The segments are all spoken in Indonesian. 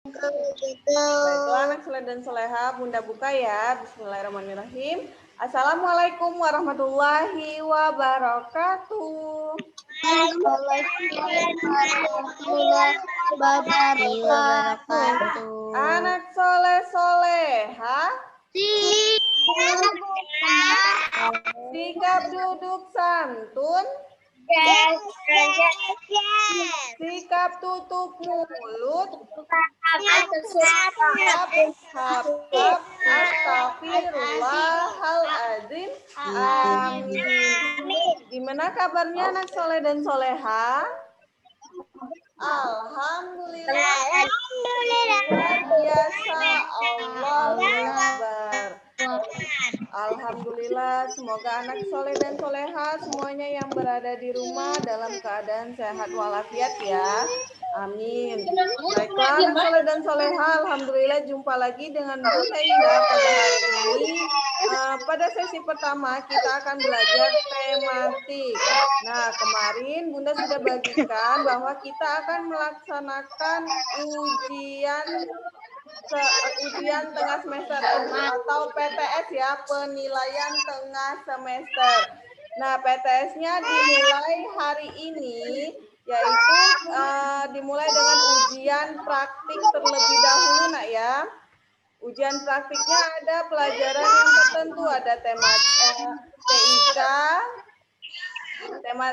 Baiklah anak soleh dan soleha, Bunda buka ya. Bismillahirrahmanirrahim. Assalamualaikum warahmatullahi wabarakatuh. Anak soleh soleha, sikap duduk santun, sikap tutup mulut, hap, astagfirullahaladzim, amin. Gimana kabarnya anak soleh dan soleha? Alhamdulillah. Biasa Allahu Akbar. Alhamdulillah, semoga anak soleh dan soleha semuanya yang berada di rumah dalam keadaan sehat walafiat ya. Amin. Baiklah anak soleh dan soleha, alhamdulillah jumpa lagi dengan Bunda Indah pada hari ini. Pada sesi pertama kita akan belajar tematik. Nah, kemarin Bunda sudah bagikan bahwa kita akan melaksanakan ujian tengah semester atau PTS ya, penilaian tengah semester. Nah, PTS-nya dimulai hari ini, yaitu dimulai dengan ujian praktik terlebih dahulu nak ya. Ujian praktiknya ada pelajaran yang tertentu, ada tema TIK, tema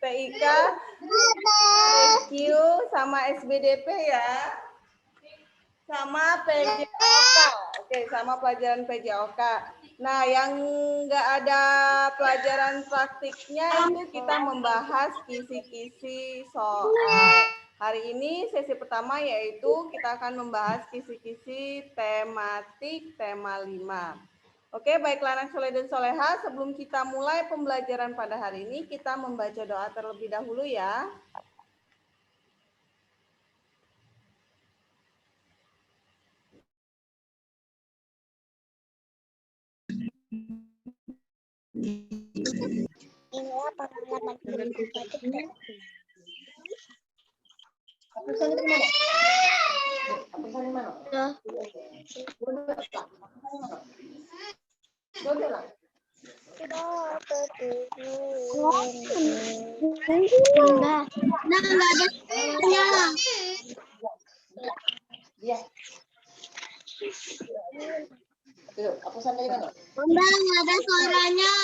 TIK, EQ, sama SBDP ya. Sama PJOK, oke, sama pelajaran PJOK. Nah, yang nggak ada pelajaran praktiknya itu kita membahas kisi-kisi soal. Hari ini sesi pertama yaitu kita akan membahas kisi-kisi tematik tema 5. Oke, baiklah anak soleh dan soleha, sebelum kita mulai pembelajaran pada hari ini, kita membaca doa terlebih dahulu ya. Inilah pengalaman pribadi. Nggak ada suaranya.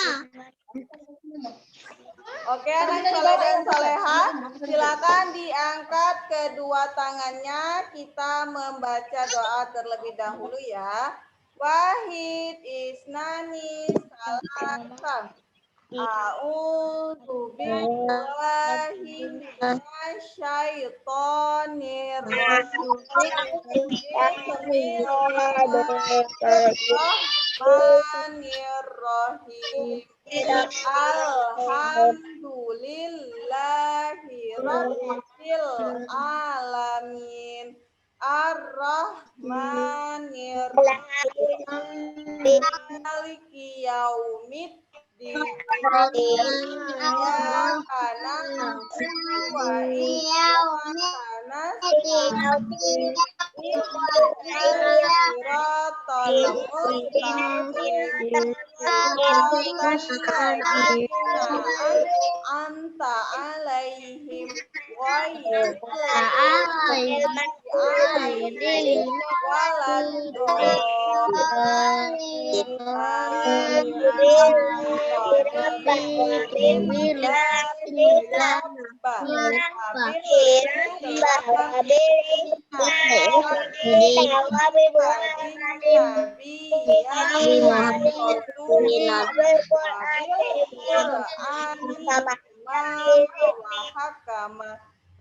Oke, anak soleh dan soleha, silakan diangkat kedua tangannya. Kita membaca doa terlebih dahulu ya. Wahid isnani salasa. A'udzu billahi minasyaitonir rajim. Bismillahirrahmanirrahim. Alhamdulillahi rabbil alamin. Ar-Rahmanir-Rahim. Maliki yaumiddin. Iyyaka na'budu wa iyyaka nasta'in. Siratal mustaqim. Anta alaihim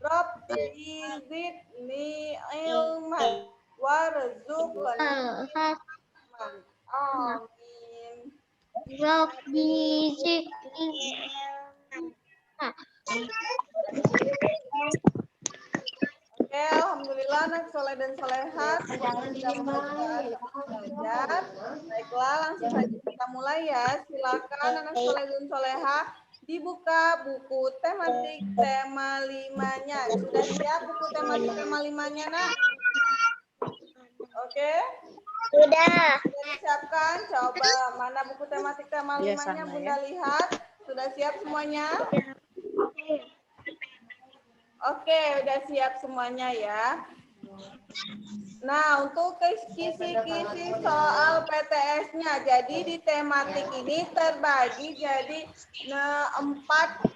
Rabbi zidni ilman warzuqni. Amin. Rabbi zidni. Oke, alhamdulillah anak soleh dan soleha semuanya sudah belajar. Baiklah, langsung saja kita mulai ya. Silakan anak soleh dan soleha dibuka buku tematik tema 5-nya. Sudah siap buku tematik tema 5-nya, Nak? Oke? Sudah. Sudah disiapkan? Coba mana buku tematik tema Iya, 5-nya sama Bunda ya. lihat. Sudah siap semuanya? Oke, udah siap semuanya ya. Nah, untuk kisi-kisi soal PTS-nya, jadi di tematik ini terbagi jadi 4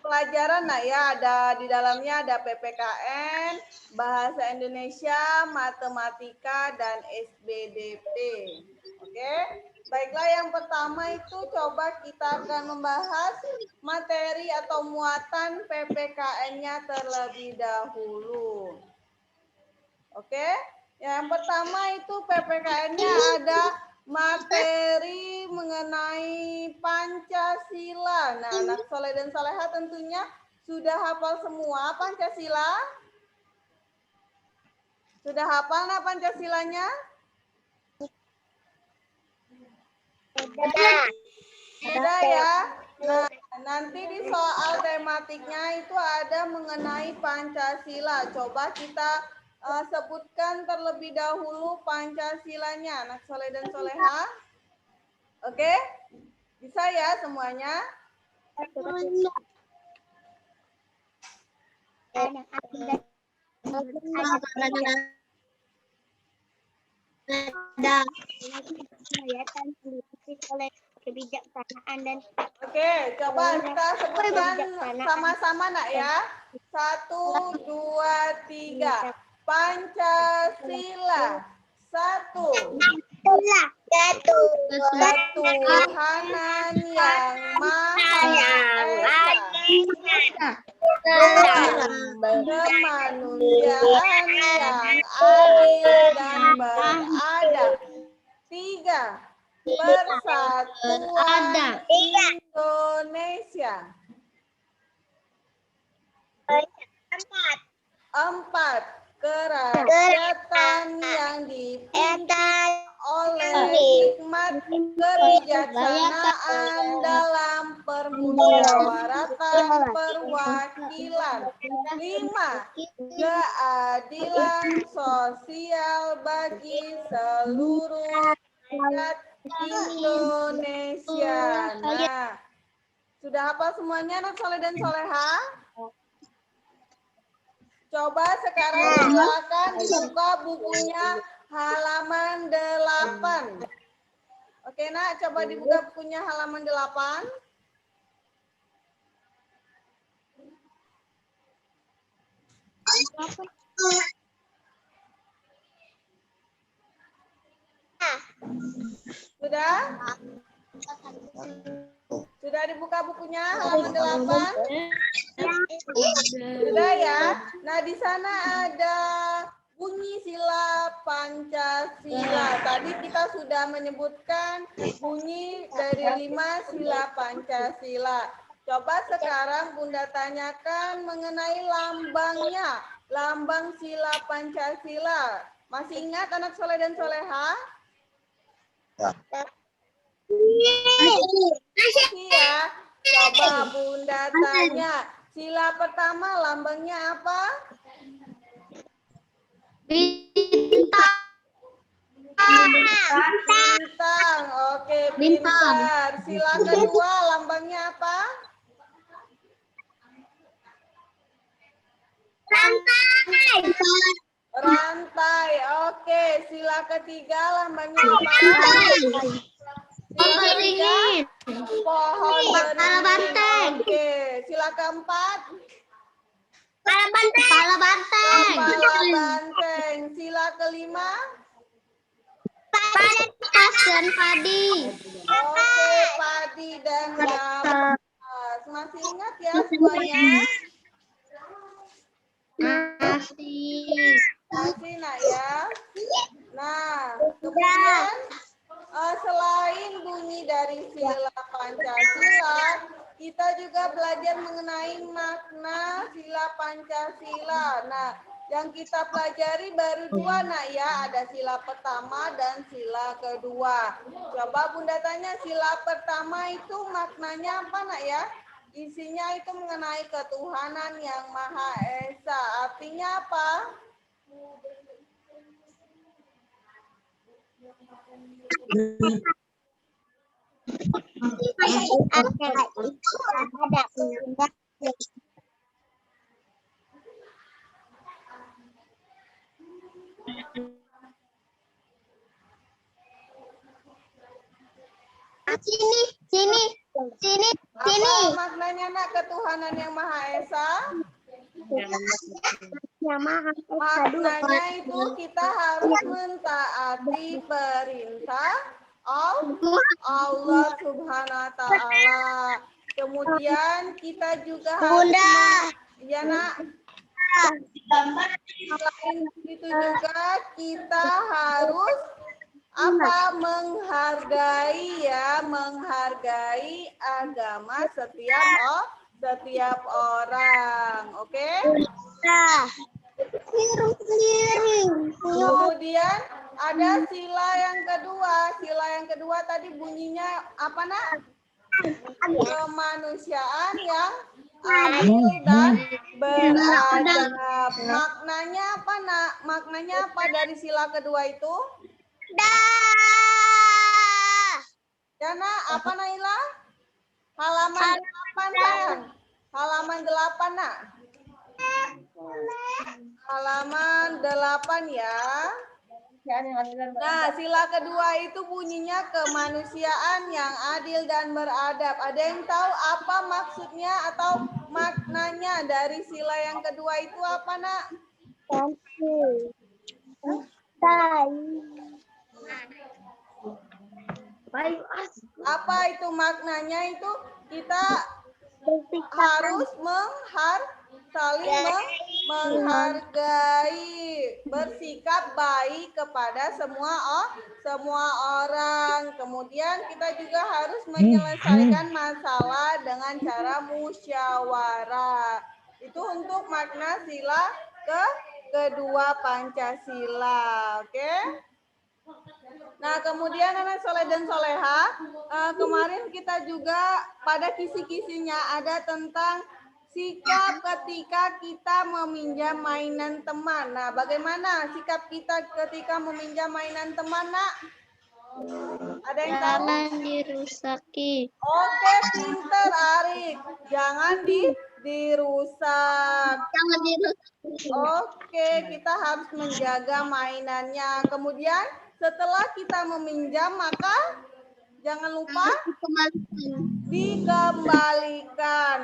pelajaran. Nah ya, ada di dalamnya ada PPKN, Bahasa Indonesia, Matematika, dan SBDP. Oke, baiklah yang pertama itu coba kita akan membahas materi atau muatan PPKN-nya terlebih dahulu. Oke, yang pertama itu PPKN-nya ada materi mengenai Pancasila. Nah, anak soleh dan soleha tentunya sudah hafal semua Pancasila? Sudah hafal nah Pancasilanya? Sudah. Sudah ya. Nah, nanti di soal tematiknya itu ada mengenai Pancasila. Coba kita sebutkan terlebih dahulu Pancasilanya, anak soleh dan soleha. Oke? Bisa ya semuanya? Ada. Oleh kebijaksanaan dan Oke, coba kita sebutkan sama-sama nak ya. 1, 2, 3. Pancasila. 1. Ketuhanan yang Maha Esa. 2. Kemanusiaan yang adil dan beradab. 3. Persatuan Indonesia. 4. Kerakyatan yang dipimpin oleh hikmat kebijaksanaan dalam permusyawaratan perwakilan. 5. Keadilan sosial bagi seluruh rakyat Indonesia. Nah, sudah hafal semuanya anak soleh dan soleha? Coba sekarang silakan dibuka bukunya halaman 8. Oke nak, coba dibuka bukunya halaman 8. Sudah? Sudah dibuka bukunya halaman 8? Sudah ya. Nah, di sana ada bunyi sila Pancasila. Tadi kita sudah menyebutkan bunyi dari 5 sila Pancasila. Coba sekarang Bunda tanyakan mengenai lambangnya. Lambang sila Pancasila. Masih ingat anak soleh dan soleha? Masih ya. Coba Bunda tanya. Sila pertama lambangnya apa? Bintang. Bintang. Oke, pintar. Sila kedua lambangnya apa? Rantai. Oke, sila ketiga lambangnya apa? Sila ketiga pohon beringin. Oke, sila keempat Kepala banteng. kepala banteng. Sila kelima Tas dan padi. oke, padi dan kapas. Masih ingat ya semuanya? Masih. Masih nak ya. Nah, kemudian selain bunyi dari sila Pancasila, kita juga belajar mengenai makna sila Pancasila. Nah, yang kita pelajari baru 2 nak ya, ada sila pertama dan sila kedua. Coba Bunda tanya, sila pertama itu maknanya apa nak ya? Isinya itu mengenai ketuhanan yang Maha Esa. Artinya apa? Ada bunda. Sini, sini, sini, sini. Apa maknanya nak ketuhanan yang Maha Esa? Ya maaf. Maknanya itu kita harus mentaati perintah Allah Subhanahu wa Ta'ala. Kemudian kita juga harus ya nak. Selain itu juga kita harus apa menghargai agama setiap orang, oke? Kemudian ada sila yang kedua. Sila yang kedua tadi bunyinya apa nak? Kemanusiaan yang adil dan beradab. Maknanya apa nak? Maknanya apa dari sila kedua itu? Jana, apa Naila? Halaman 8 sayang. Halaman 8 nak. Halaman 8 ya. Nah, sila kedua itu bunyinya kemanusiaan yang adil dan beradab. Ada yang tahu apa maksudnya atau maknanya dari sila yang kedua itu apa nak? Apa itu maknanya itu? Kita harus saling menghargai, bersikap baik kepada semua orang. Kemudian kita juga harus menyelesaikan masalah dengan cara musyawarah. Itu untuk makna sila kedua Pancasila, oke? Nah, kemudian anak soleh dan soleha, kemarin kita juga pada kisi-kisinya ada tentang sikap ketika kita meminjam mainan teman. Nah, bagaimana sikap kita ketika meminjam mainan teman, nak? Ada yang tahu? Jangan dirusaki. Oke, pinter Arik. Jangan dirusak. Jangan dirusaki. Oke, kita harus menjaga mainannya. Kemudian setelah kita meminjam, maka jangan lupa dikembalikan.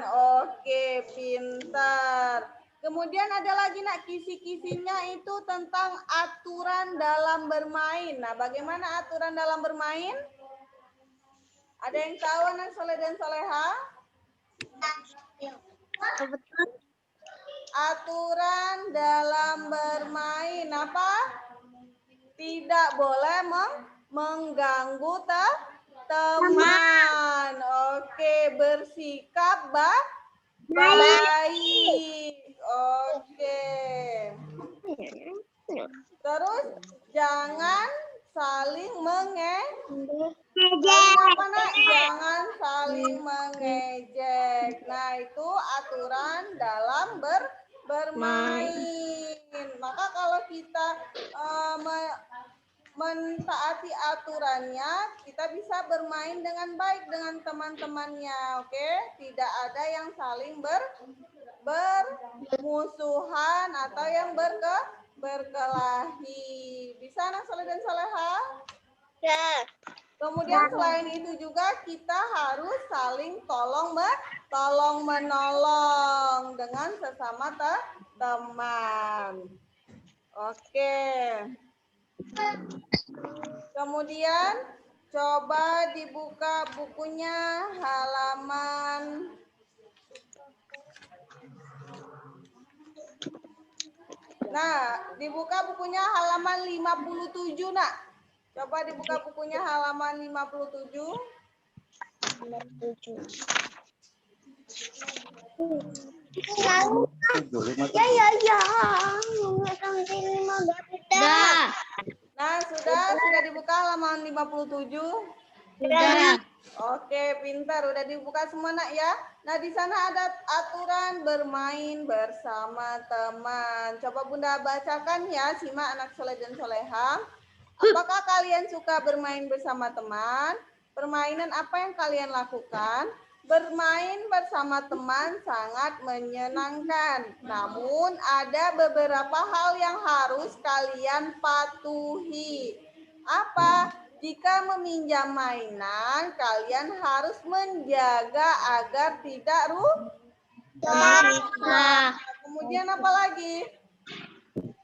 Oke, pintar. Kemudian ada lagi nak kisi-kisinya itu tentang aturan dalam bermain. Nah, bagaimana aturan dalam bermain? Ada yang tahu anak soleh dan soleha? Aturan dalam bermain apa? Tidak boleh mengganggu teman. Oke, bersikap baik. Oke. Terus jangan saling Jangan saling mengejek. Nah, itu aturan dalam bermain. Maka kalau kita mentaati aturannya, kita bisa bermain dengan baik dengan teman-temannya, oke? Tidak ada yang saling bermusuhan atau yang berkelahi. Bisa anak soleh dan soleha? Ya. Kemudian selain itu juga kita harus saling tolong menolong dengan sesama teman. Oke. Kemudian coba dibuka bukunya halaman dibuka bukunya halaman 57, nak. Coba dibuka bukunya halaman 57. Ya. Dah. Nah, sudah dibuka halaman 57. Sudah. Oke, pintar. Udah dibuka semua, nak ya. Nah, di sana ada aturan bermain bersama teman. Coba Bunda bacakan ya, simak anak soleh dan soleha. Apakah kalian suka bermain bersama teman? Permainan apa yang kalian lakukan? Bermain bersama teman sangat menyenangkan. Namun ada beberapa hal yang harus kalian patuhi. Apa? Jika meminjam mainan, kalian harus menjaga agar tidak rusak. Kemudian apa lagi?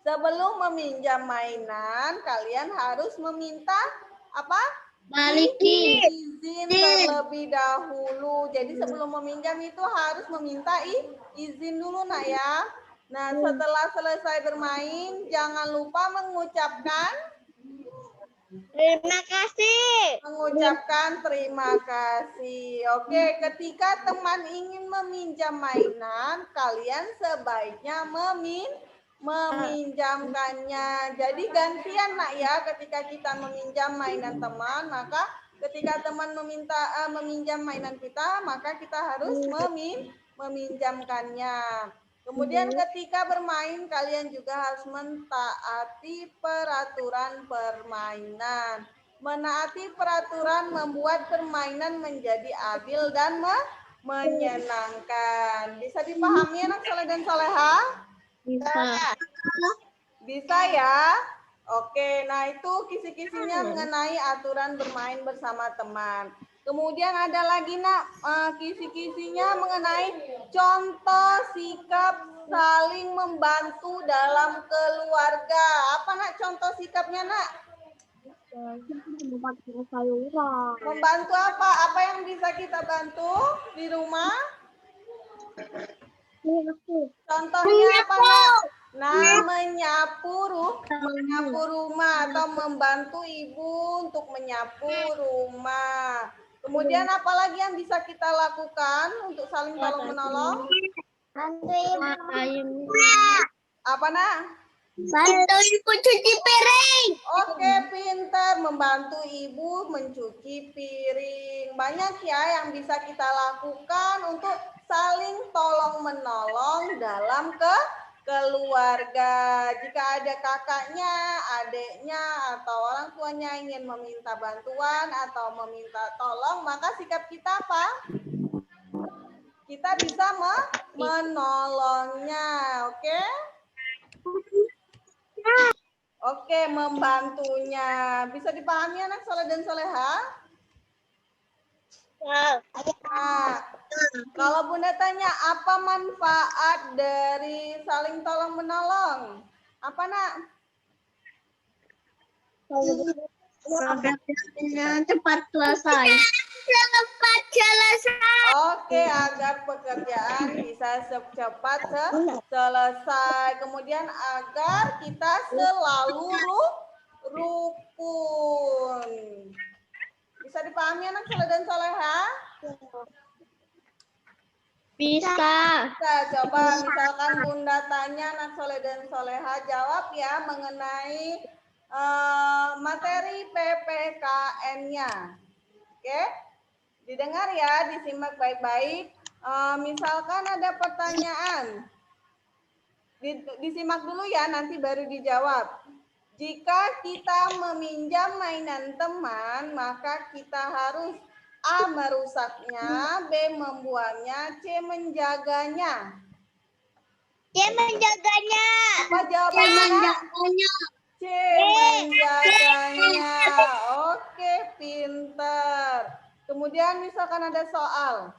Sebelum meminjam mainan, kalian harus meminta apa? Balikin. Izin terlebih dahulu. Jadi sebelum meminjam itu harus meminta izin dulu nak ya. Nah, setelah selesai bermain, jangan lupa mengucapkan terima kasih. Oke, ketika teman ingin meminjam mainan, kalian sebaiknya meminjamkannya. Jadi gantian nak ya, ketika kita meminjam mainan teman, maka ketika teman meminjam mainan kita, maka kita harus meminjamkannya. Kemudian ketika bermain, kalian juga harus mentaati peraturan permainan. Menaati peraturan membuat permainan menjadi adil dan menyenangkan. Bisa dipahami anak soleh dan soleha? Bisa. Bisa ya? Oke, nah itu kisi-kisinya mengenai aturan bermain bersama teman. Kemudian ada lagi nak, kisi-kisinya mengenai contoh sikap saling membantu dalam keluarga. Apa nak contoh sikapnya nak? Membantu apa? Apa yang bisa kita bantu di rumah? Contohnya apa nak? Nah, menyapu rumah atau membantu ibu untuk menyapu rumah. Kemudian apa lagi yang bisa kita lakukan untuk saling tolong menolong? Apa nak? Bantu ibu cuci piring. Oke, pintar. Membantu ibu mencuci piring. Banyak ya yang bisa kita lakukan untuk saling tolong-menolong dalam keluarga. Jika ada kakaknya, adiknya, atau orang tuanya ingin meminta bantuan atau meminta tolong, maka sikap kita apa? Kita bisa menolongnya, oke? Oke, membantunya. Bisa dipahami anak soleh dan soleha? Nah, kalau Bunda tanya, apa manfaat dari saling tolong menolong? Apa nak? Cepat selesai. Oke, agar pekerjaan bisa cepat selesai. Kemudian agar kita selalu rukun. Bisa dipahami anak soleh dan soleha? Bisa. Bisa, coba misalkan Bunda tanya anak soleh dan soleha, jawab ya mengenai materi PPKN-nya. Oke? Didengar ya, disimak baik-baik. Misalkan ada pertanyaan. Disimak dulu ya, nanti baru dijawab. Jika kita meminjam mainan teman, maka kita harus A. merusaknya, B. membuangnya, C. menjaganya. Apa jawabannya? C. menjaganya. Oke, pinter. Kemudian misalkan ada soal.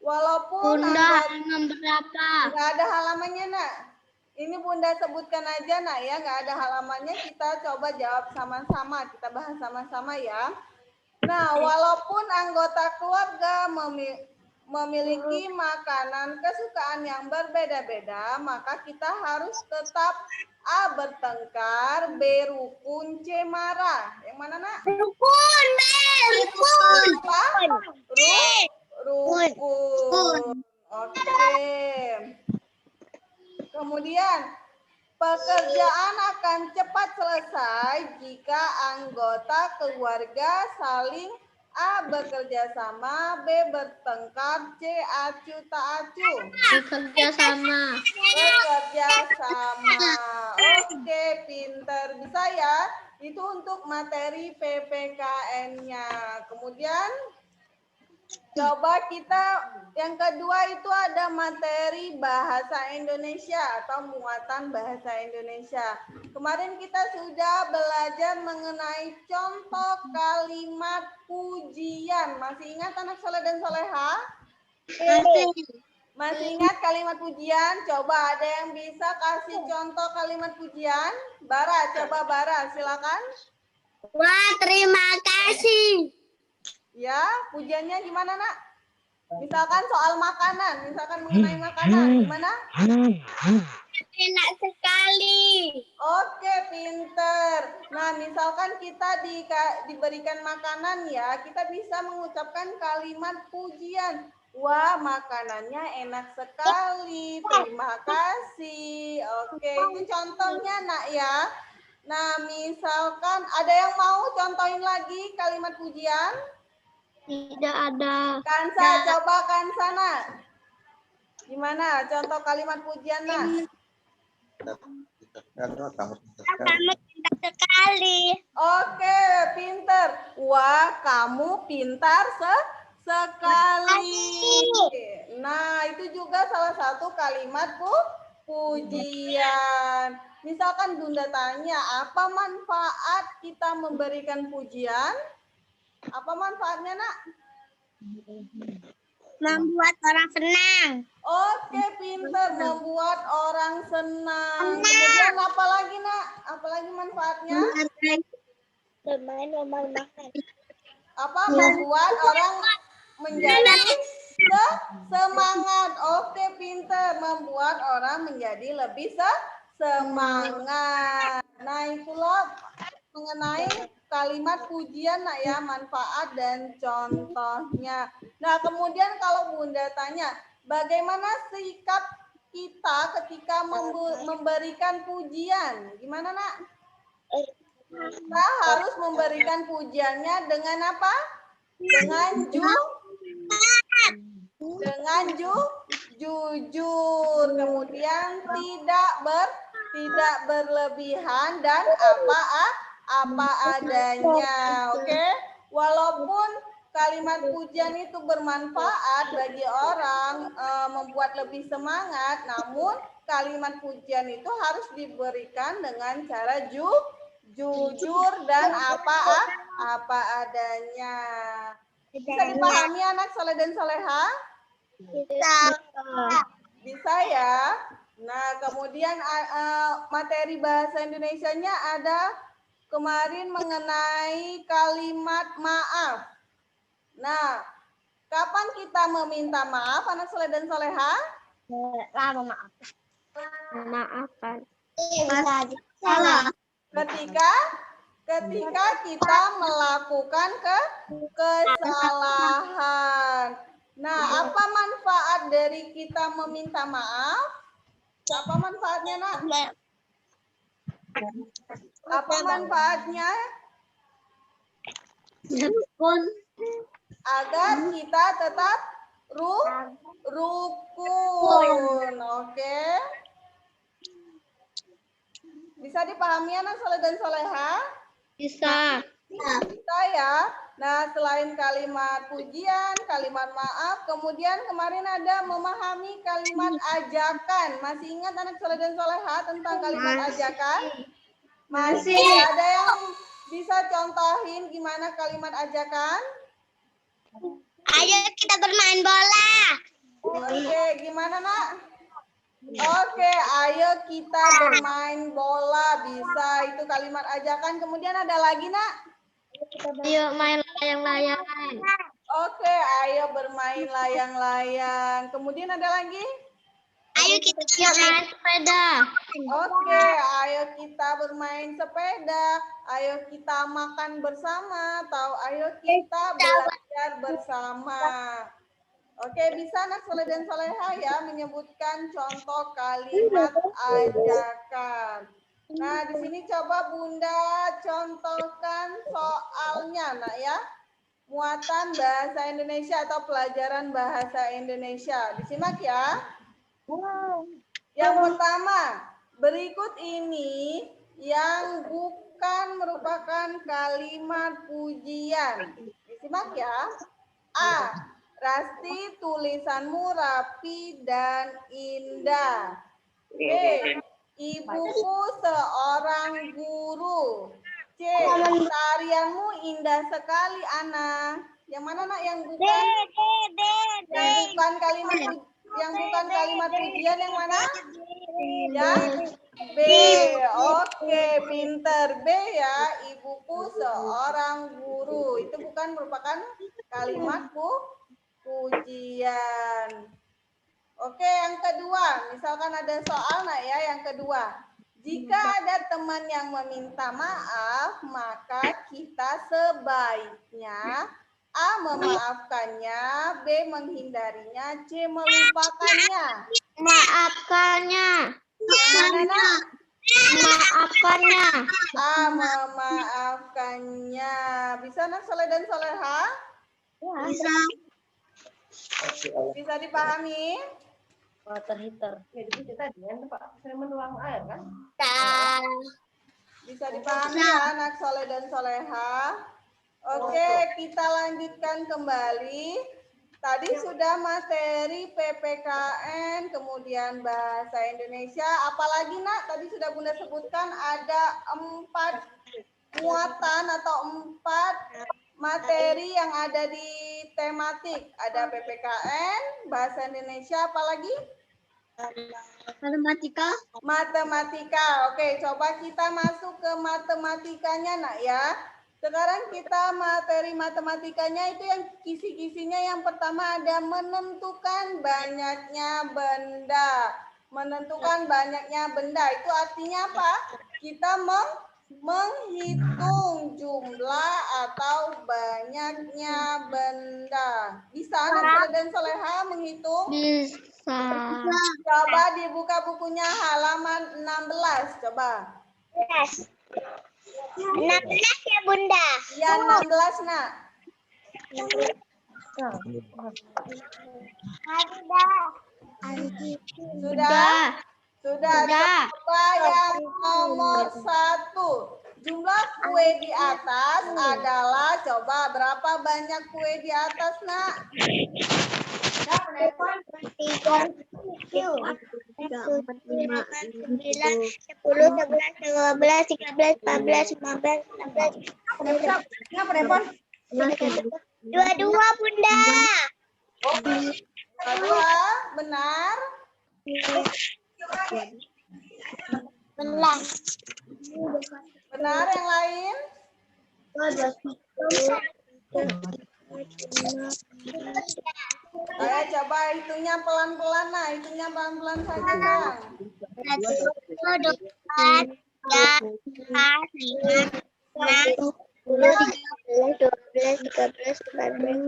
Walaupun Bunda, nomor berapa? nggak ada halamannya nak. Ini Bunda sebutkan aja nak ya, nggak ada halamannya, kita coba jawab sama-sama, kita bahas sama-sama ya. Nah, walaupun anggota keluarga memiliki makanan kesukaan yang berbeda-beda, maka kita harus tetap A. bertengkar, B. rukun, C. marah. Yang mana nak? Rukun. Apa? Rukun. Oke. Kemudian, pekerjaan akan cepat selesai jika anggota keluarga saling A. bekerja sama, B. bertengkar, C. acuh tak acuh. Bekerja sama. Bekerja sama. Oke, pinter. Bisa ya? Itu untuk materi PPKN-nya. Kemudian coba kita yang kedua itu ada materi bahasa Indonesia atau muatan bahasa Indonesia. Kemarin kita sudah belajar mengenai contoh kalimat pujian. Masih ingat anak soleh dan soleha? Masih ingat kalimat pujian? Coba ada yang bisa kasih contoh kalimat pujian? Bara, coba Bara, silakan. Wah, terima kasih. Ya, pujiannya gimana, Nak? Misalkan soal makanan, misalkan mengenai makanan, gimana? Enak sekali. Oke, pinter. Nah, misalkan kita diberikan makanan ya, kita bisa mengucapkan kalimat pujian. Wah, makanannya enak sekali. Terima kasih. Oke, itu contohnya, Nak ya. Nah, misalkan ada yang mau contohin lagi kalimat pujian? Tidak ada. Kansa, coba Kansa, Nak. Gimana contoh kalimat pujian, Nak? Kamu pintar sekali. Oke, pinter. Wah, kamu pintar sekali. Nah, itu juga salah satu kalimat pujian. Misalkan Bunda tanya, apa manfaat kita memberikan pujian? Apa manfaatnya, Nak? Membuat orang senang. Oke, pinter. Membuat orang senang. Kemudian apa lagi, Nak? Apa lagi manfaatnya? Bermain makan. Apa? Membuat orang menjadi semangat. Oke, pinter. Membuat orang menjadi lebih semangat. Nah, itulah mengenai kalimat pujian, Nak ya, manfaat dan contohnya. Nah, kemudian kalau Bunda tanya, bagaimana sikap kita ketika memberikan pujian? Gimana, Nak? Kita harus memberikan pujiannya dengan apa? Dengan jujur, kemudian tidak berlebihan dan apa adanya. Oke? Walaupun kalimat pujian itu bermanfaat bagi orang, membuat lebih semangat, namun kalimat pujian itu harus diberikan dengan cara jujur dan apa adanya. Bisa dipahami anak soleh dan soleha? Bisa ya. Nah, kemudian materi bahasa Indonesianya ada kemarin mengenai kalimat maaf. Nah, kapan kita meminta maaf anak soleh dan soleha? Lama maaf. Maafkan. Salah. Ketika kita melakukan kesalahan. Nah, apa manfaat dari kita meminta maaf? Apa manfaatnya, Nak? Apa manfaatnya? Agar kita tetap rukun. Oke. Bisa dipahami anak soleh dan soleha? Bisa. Bisa ya. Nah, selain kalimat pujian, kalimat maaf, kemudian kemarin ada memahami kalimat ajakan. Masih ingat anak soleh dan soleha tentang kalimat ajakan? Masih. Ada yang bisa contohin gimana kalimat ajakan? Ayo kita bermain bola. Oke, gimana, Nak? Oke, ayo kita bermain bola. Bisa, itu kalimat ajakan. Kemudian ada lagi, Nak? Ayo main layang-layangan. Oke, ayo bermain layang-layang. Kemudian ada lagi? Ayo kita Ayo main sepeda. Oke, ayo kita bermain sepeda. Ayo kita makan bersama. Atau ayo kita belajar bersama. Oke, bisa anak soleh dan soleha ya menyebutkan contoh kalimat ajakan. Nah, di sini coba Bunda contohkan soalnya, Nak ya. Muatan bahasa Indonesia atau pelajaran bahasa Indonesia. Disimak ya. Yang pertama, berikut ini yang bukan merupakan kalimat pujian. Disimak ya. A. Rasti, tulisanmu rapi dan indah. B. Ibuku seorang guru. C. Tarianmu indah sekali, Ana. Yang mana, Nak? Yang bukan? Yang bukan kalimat pujian yang mana? Yang B. Oke, pinter. B ya. Ibuku seorang guru. Itu bukan merupakan kalimat pujian. Oke, yang kedua. Misalkan ada soal, Nak ya, yang kedua. Jika ada teman yang meminta maaf, maka kita sebaiknya A. memaafkannya, B. menghindarinya, C. melupakannya. Maafkannya. Yang mana, Nak? Maafkannya. A. memaafkannya. Bisa, Nak, Soleh dan Soleha? Bisa. Bisa dipahami? Water heater. Ya, itu tadi kan Pak, saya menuang air kan? Bisa. Bisa dipahami ya, Anak Soleh dan Soleha? Oke, kita lanjutkan kembali. Tadi sudah materi PPKN, kemudian bahasa Indonesia. Apalagi, Nak? Tadi sudah Bunda sebutkan ada 4 muatan atau 4 materi yang ada di tematik. Ada PPKN, bahasa Indonesia, apalagi? Matematika. Matematika. Oke, coba kita masuk ke matematikanya, Nak ya. Sekarang kita materi matematikanya itu yang kisi-kisinya yang pertama ada menentukan banyaknya benda. Menentukan banyaknya benda itu artinya apa? Kita menghitung jumlah atau banyaknya benda. Bisa Anak Soleh dan Soleha menghitung? Bisa. Coba dibuka bukunya halaman 16. Coba. 16 ya, Bunda. Ya, 16, Nak. Sudah? Sudah. Coba yang nomor 1. Jumlah kue di atas adalah, coba berapa banyak kue di atas, Nak? 22, Bunda. Kedua, benar? Benar. Benar, yang lain? Coba hitungnya pelan-pelan, Nah. Hitungnya pelan-pelan saja, Kang. 1, 2, 3, 4, 5, 6, 10, 12, 13, 14, 15,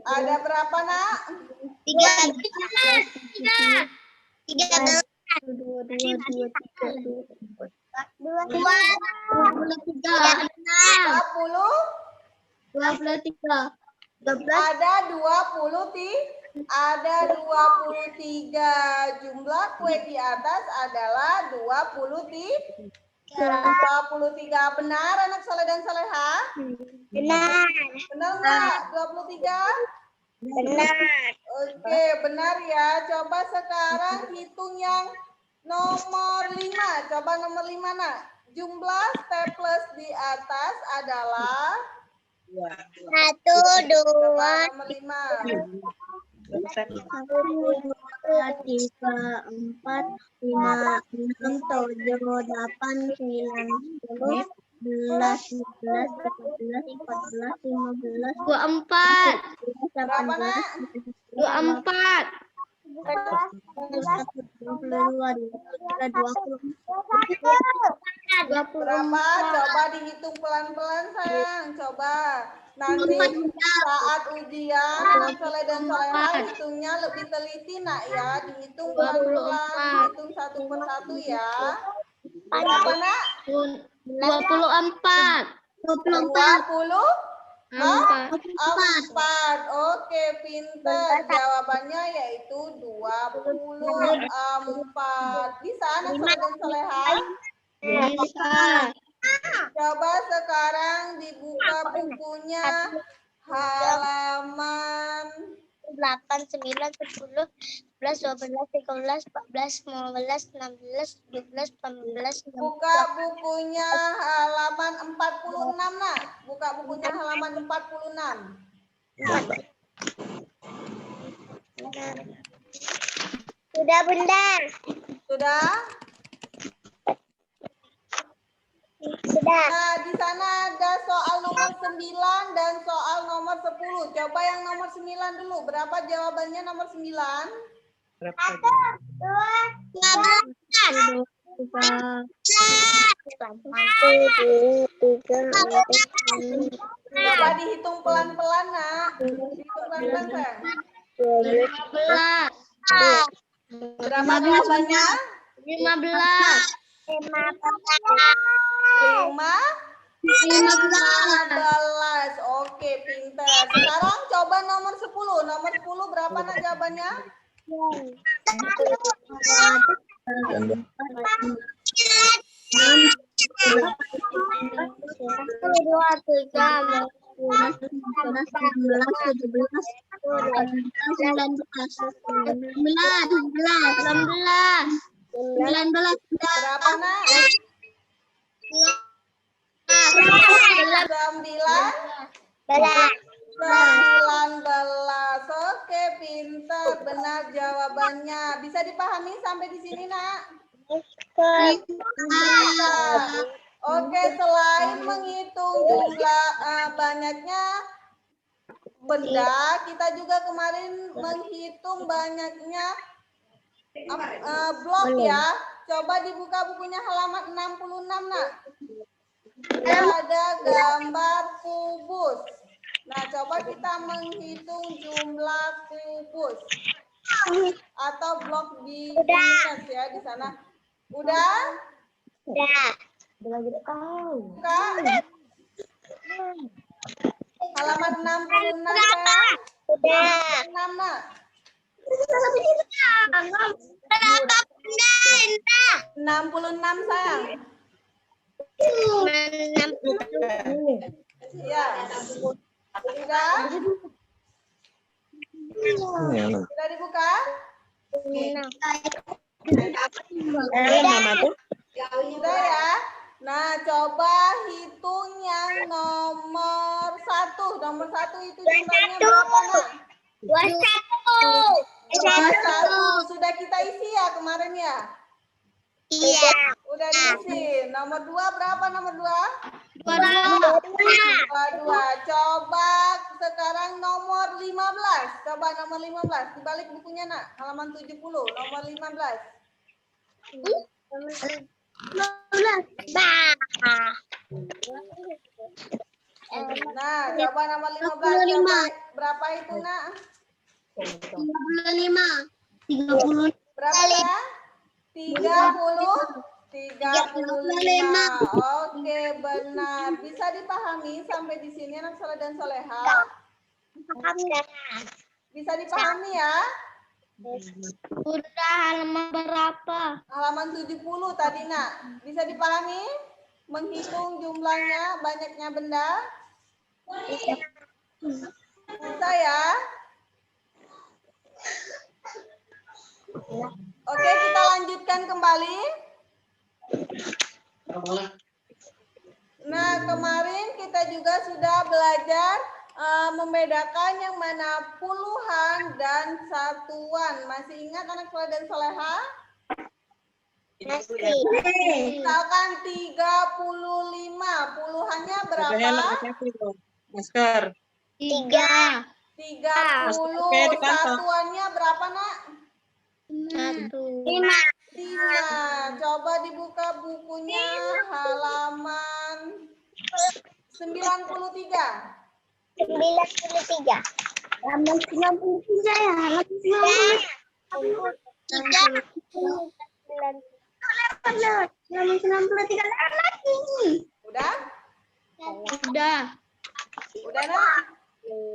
Ada berapa, Nak? 13. 23. Ada 23. Jumlah kue di atas adalah 23. 23. Benar, Anak Soleh dan Soleha? Benar. Benar nggak? 23? Benar. Oke, benar ya. Coba sekarang hitung yang nomor 5. Coba nomor 5, Nak. Jumlah staples di atas adalah 1, 2, nomor 5. 1, 2, 3, 4, 5, 6, 7, 8, 9, 10, 11, 12, 13, 14, 15, 24. 18, Berapa, Nak? 24. berapa? Coba dihitung pelan-pelan, sayang. Coba. Nanti saat ujian, Anak Soleh dan Soleha hitungnya lebih teliti, Nak ya. Dihitung pelan-pelan, dihitung satu persatu ya. Berapa, Nak? 24. 24. 4. Oke, pinter. Jawabannya yaitu 24. Bisa anak soleh dan soleha? Bisa. Coba sekarang dibuka bukunya halaman 8, 9, 10, 11, 12, 13, 14, 15, 16, 17, 18, 19. buka bukunya halaman 46, Nak. Buka bukunya halaman 46. Sudah, Bunda. Sudah? Sudah. Nah, di sana ada soal nomor 9 dan soal nomor 10. Coba yang nomor 9 dulu. Berapa jawabannya nomor 9? 1, 2, 3, 4, 5, 6, 7, 8, 9. Coba dihitung pelan-pelan, Nak. Dihitung pelan-pelan, sayang. 15. Berapa jawabannya? 15. 15. Oke, pintar. Sekarang coba nomor 10. Nomor 10 berapa, Nak, jawabannya? 19. Berapa, Nak? 19. Oke, pintar. Benar jawabannya. Bisa dipahami sampai di sini, Nak? Oke, selain menghitung jumlah banyaknya benda, kita juga kemarin menghitung banyaknya blok ya. Coba dibuka bukunya halaman 66, Nak. Ada gambar kubus. Nah, coba kita menghitung jumlah kubus atau blok di Indonesia ya di sana. Udah? Buka. Halaman 66 ya. 66, Nak. 66 sayang. Ya. Sudah? Sudah dibuka? Sudah ya. Nah, coba hitung yang nomor 1. Nomor 1 itu jumlahnya berapa, Nak? 21. 21. Sudah kita isi ya kemarin ya? Iya. Udah diisi. Nomor 2 berapa nomor 2? 22. Coba sekarang nomor 15. Coba nomor 15. Dibalik bukunya, Nak. Halaman 70. Nomor 15. Nah, coba nomor 15. Coba berapa itu, Nak? 35. Berapa ya? 35. Oke, benar. Bisa dipahami sampai di sini anak soleh dan soleha? Bisa dipahami ya? Udah halaman berapa? Halaman 70 tadi, Nak. Bisa dipahami? Menghitung jumlahnya, banyaknya benda? Bisa ya? Oke, kita lanjutkan kembali. Nah, kemarin kita juga sudah belajar membedakan yang mana puluhan dan satuan. Masih ingat anak soleh dan soleha? Misalkan 35, puluhannya berapa? Masker. 3. 30, satuannya berapa, Nak? 1. 5. 5. Coba dibuka bukunya halaman 93. 93. Halaman 93 ya, halaman 93 lagi. Udah? Udah. Udah, Nak?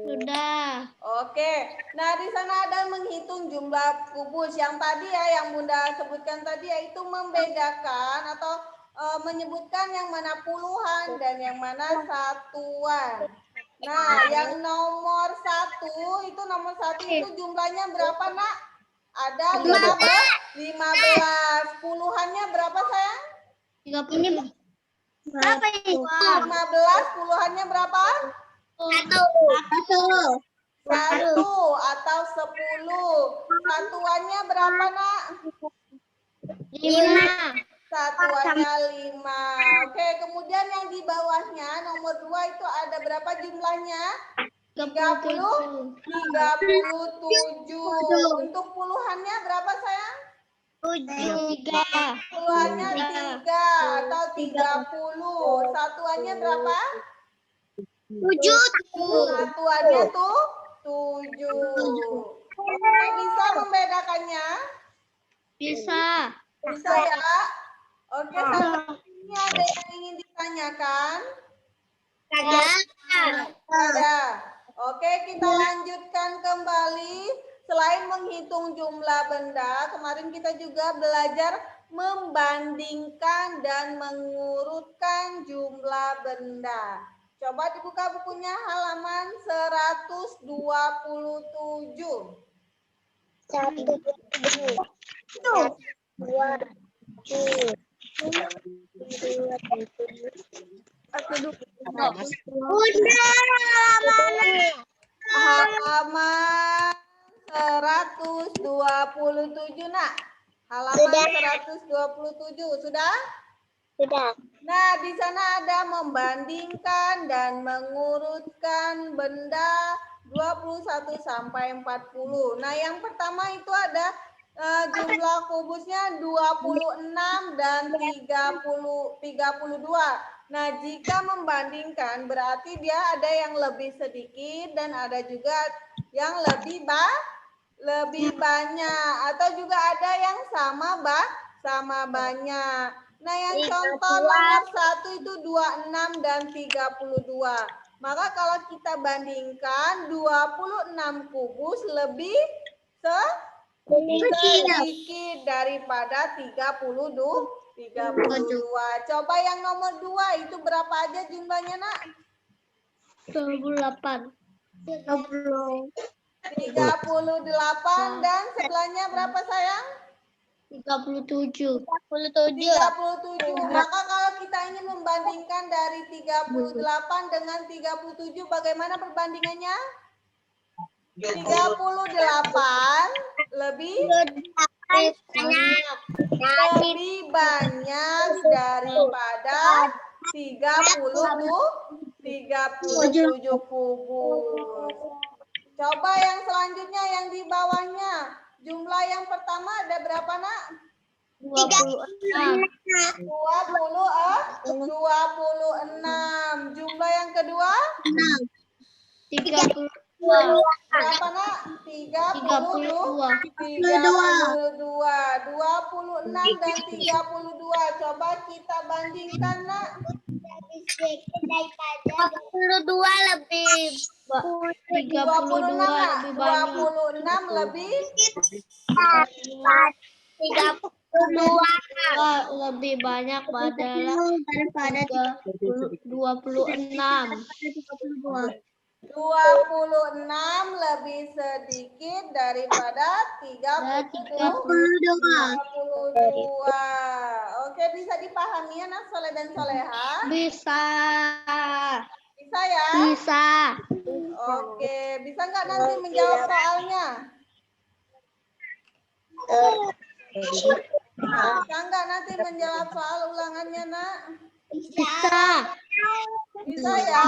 Sudah. Oke. Nah, di sana ada menghitung jumlah kubus. Yang tadi ya, yang Bunda sebutkan tadi yaitu membedakan atau menyebutkan yang mana puluhan dan yang mana satuan. Nah, yang nomor satu itu jumlahnya berapa, Nak? Ada 15. Puluhannya berapa, sayang? 30. Berapa itu? 15, puluhannya berapa? 1. 1 atau 10. Satuannya berapa, Nak? 5. Satuannya 5. Oke, kemudian yang di bawahnya nomor 2 itu ada berapa jumlahnya? 37. Untuk puluhannya berapa, sayang? 3. Puluhannya 3 atau 30. Satuannya berapa? 7. Satuannya tuh 7. Oke, bisa membedakannya? Bisa. Bisa ya? Oke, sampai ini ada yang ingin ditanyakan? Ada. Oke, kita lanjutkan kembali. Selain menghitung jumlah benda, kemarin kita juga belajar membandingkan dan mengurutkan jumlah benda. Coba dibuka bukunya halaman 127. 1, 2, 7. Bunda, Halaman 127, Nak. Halaman Sudah. 127, sudah? Sudah. Nah, di sana ada membandingkan dan mengurutkan benda 21 sampai 40. Nah, yang pertama itu ada jumlah kubusnya 26 dan 32. Nah, jika membandingkan berarti dia ada yang lebih sedikit dan ada juga yang lebih banyak atau juga ada yang sama banyak. Nah, yang contoh nomor 1 itu 26 dan 32. Maka kalau kita bandingkan 26 kubus lebih sedikit daripada 32. Coba yang nomor 2 itu berapa aja jumlahnya, Nak? 28. 38 dan sebelahnya berapa, sayang? 37. 37. Maka kalau kita ingin membandingkan dari 38 dengan 37, bagaimana perbandingannya? 38 lebih banyak daripada 37 kubus. Coba yang selanjutnya yang di bawahnya. Jumlah yang pertama ada berapa, Nak? 26. 26. Jumlah yang kedua? 32. Berapa, Nak? 32. 26 dan 32. Coba kita bandingkan, Nak. 32 lebih 26 lebih banyak. 26 lebih 32 lebih banyak daripada 26. 26 lebih sedikit daripada 32. Oke, bisa dipahami ya, Nak Soleh dan Soleha? Bisa. Bisa ya? Bisa. Oke, bisa nggak nanti menjawab soalnya? Bisa nggak nanti menjawab soal ulangannya, Nak? Bisa. Bisa ya?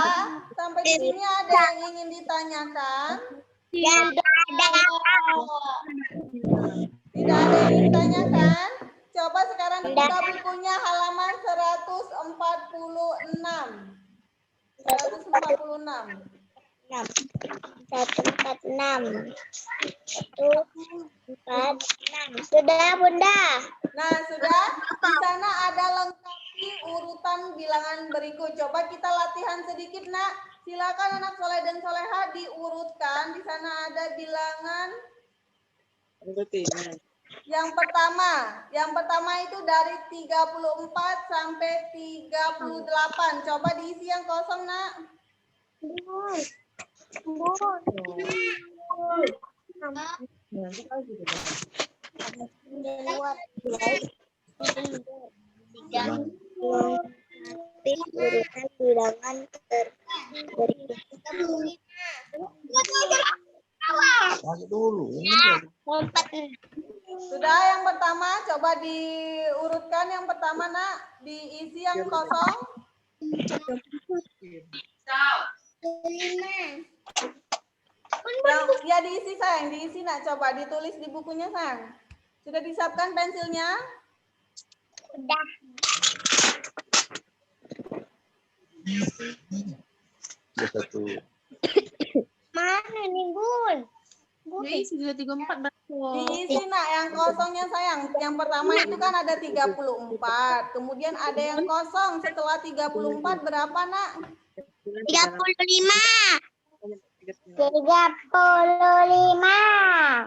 Sampai di sini ada yang ingin ditanyakan? Tidak ada. Tidak ada yang ditanyakan? Coba sekarang dibuka bukunya halaman 146. 146. 146. 146. Sudah, Bunda. Nah, sudah. Di sana ada lengkapi urutan bilangan berikut. Coba kita latihan sedikit, Nak. Silakan anak soleh dan soleha diurutkan. Di sana ada bilangan yang pertama itu dari 34 sampai 38. Coba diisi yang kosong, Nak. Urutan bilangan berikut. Sudah yang pertama, coba diurutkan yang pertama, Nak. Diisi yang kosong. Ya diisi, sayang. Diisi, Nak. Coba ditulis di bukunya, sayang. Sudah disiapkan pensilnya? Udah. Mana nih, Bun? Isi sudah 34 betul. Diisi, Nak, yang kosongnya, sayang. Yang pertama itu kan ada 34. Kemudian ada yang kosong. Setelah 34 berapa, Nak? 35. 35. 35.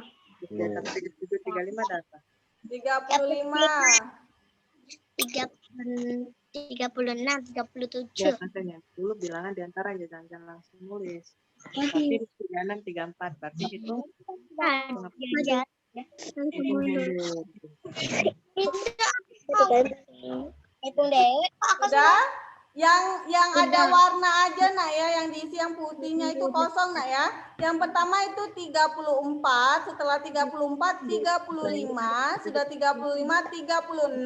36, 37. Makanya dulu bilangan diantara aja, jangan langsung nulis. Tapi 36, 34 berarti itu Hitung deh. Sudah? Yang ada warna aja, Nak, ya. Yang diisi yang putihnya itu kosong, Nak, ya. Yang pertama itu 34, setelah 34, 35, sudah 35, 36,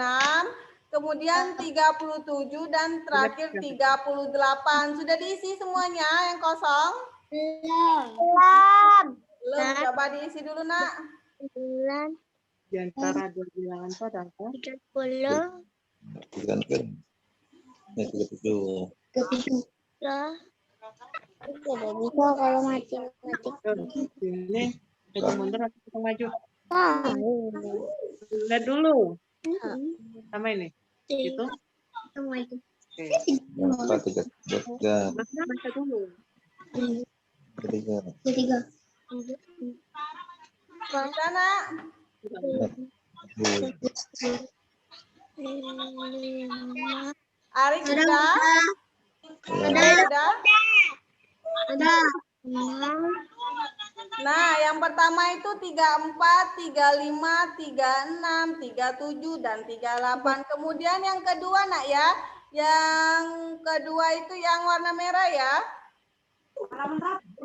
kemudian 37, dan terakhir 38. Sudah diisi semuanya yang kosong? Belum. Belum, coba diisi dulu, Nak. 9, diantara dua bilangan itu ada apa? 30. Kan ya 37. Lah. Tidak bisa kalau matematik. Ini hitung mundur atau hitung maju? Tahu. Lihat dulu. Sama ini. Itu. Sama itu. Oke. Yang 3. Baca dulu. 3. Ketiga. Bisa, Nak? Arik sudah? Sudah? Ada. Nah, yang pertama itu 34, 35, 36, 37, dan 38. Kemudian yang kedua, Nak, ya. Yang kedua itu yang warna merah, ya.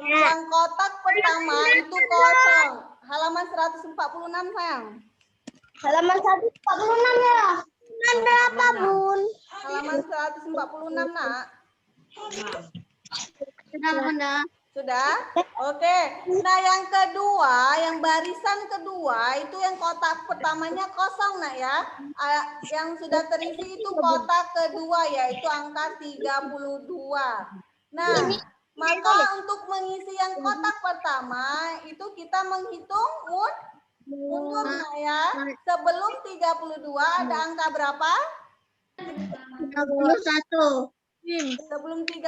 Yang kotak pertama itu kosong. Halaman 146, sayang. Halaman 146 ya. Ada apa, Bun? Halaman 146, Nak. Sudah. Sudah? Oke. Nah, yang kedua, yang barisan kedua, itu yang kotak pertamanya kosong, Nak, ya. Yang sudah terisi itu kotak kedua, yaitu angka 32. Nah, maka untuk mengisi yang kotak pertama, itu kita menghitung mundur, Nak, ya. Sebelum 32 ada angka berapa? 31. Sebelum 32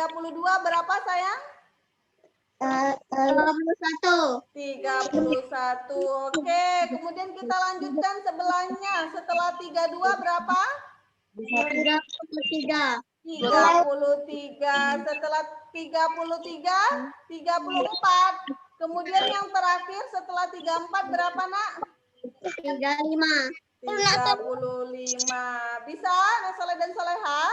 berapa, sayang? 31. 31. Oke, kemudian kita lanjutkan sebelahnya. Setelah 32 berapa? 33. 33. Setelah 33, 34. Kemudian yang terakhir setelah 34 berapa, Nak? 35. 35. Bisa, Nak Soleh dan Soleha?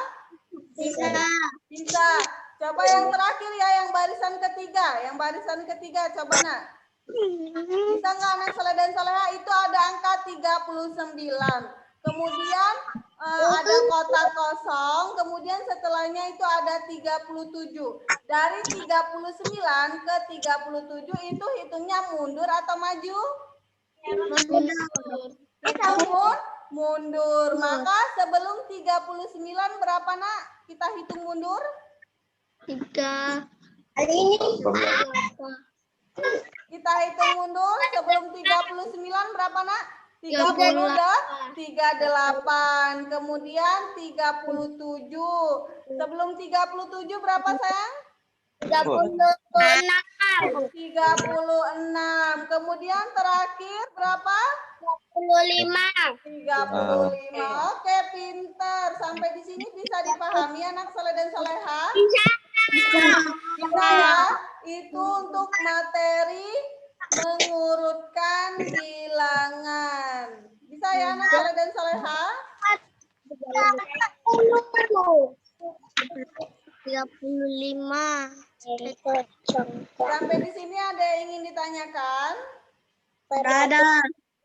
Bisa. Bisa. Coba yang terakhir, ya, yang barisan ketiga. Yang barisan ketiga, coba, Nak. Bisa nggak, Nak Soleh dan Soleha? Itu ada angka 39. Kemudian ada kotak kosong. Kemudian setelahnya itu ada 37. Dari 39 ke 37 itu hitungnya mundur atau maju? Mundur. Maka sebelum 39 berapa, Nak? Kita hitung mundur. 3. Hari ini. Kita hitung mundur sebelum 39 berapa, Nak? 30 udah 38. Kemudian 37. Sebelum 37 berapa sayang? 36. Kemudian terakhir berapa? 35. Oke, pinter. Sampai di sini bisa dipahami anak soleh dan soleha? Bisa ya? Itu untuk materi mengurutkan bilangan. Bisa ya anak soleh dan soleha? 35. Sampai di sini ada yang ingin ditanyakan? Ada.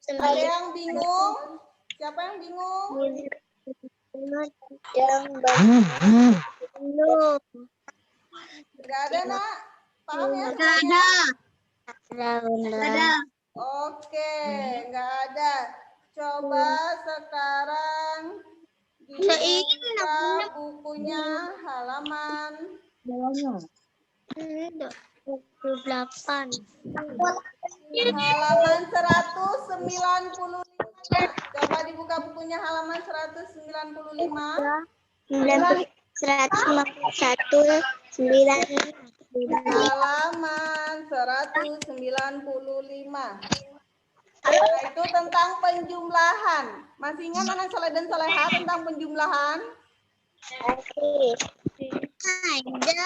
Ada yang bingung? Siapa yang bingung? Enggak ada, Nak? Paham ya semuanya? Ada. Oke, enggak ada. Coba sekarang dibuka bukunya halaman 28. halaman 195. Coba dibuka bukunya halaman 195. 151, 9. Halaman 195. Nah, itu tentang penjumlahan. Masih ingat anak soleh dan soleha tentang penjumlahan? Oke. Ada.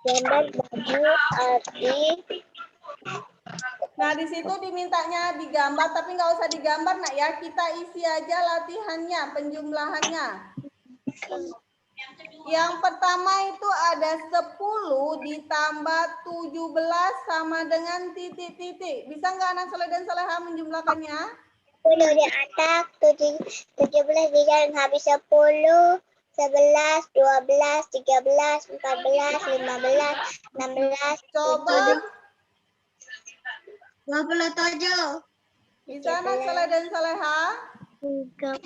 Gambar baju arti. Nah, di situ dimintanya digambar, tapi nggak usah digambar, Nak ya. Kita isi aja latihannya, penjumlahannya. Yang pertama itu ada 10 ditambah 17 sama dengan titik-titik. Bisa nggak anak soleh dan soleha menjumlahkannya? 10 di atas, 17 dijalan habis 10, 11, 12, 13, 14, 15, 16, Coba 27. bisa anak soleh dan soleha? 10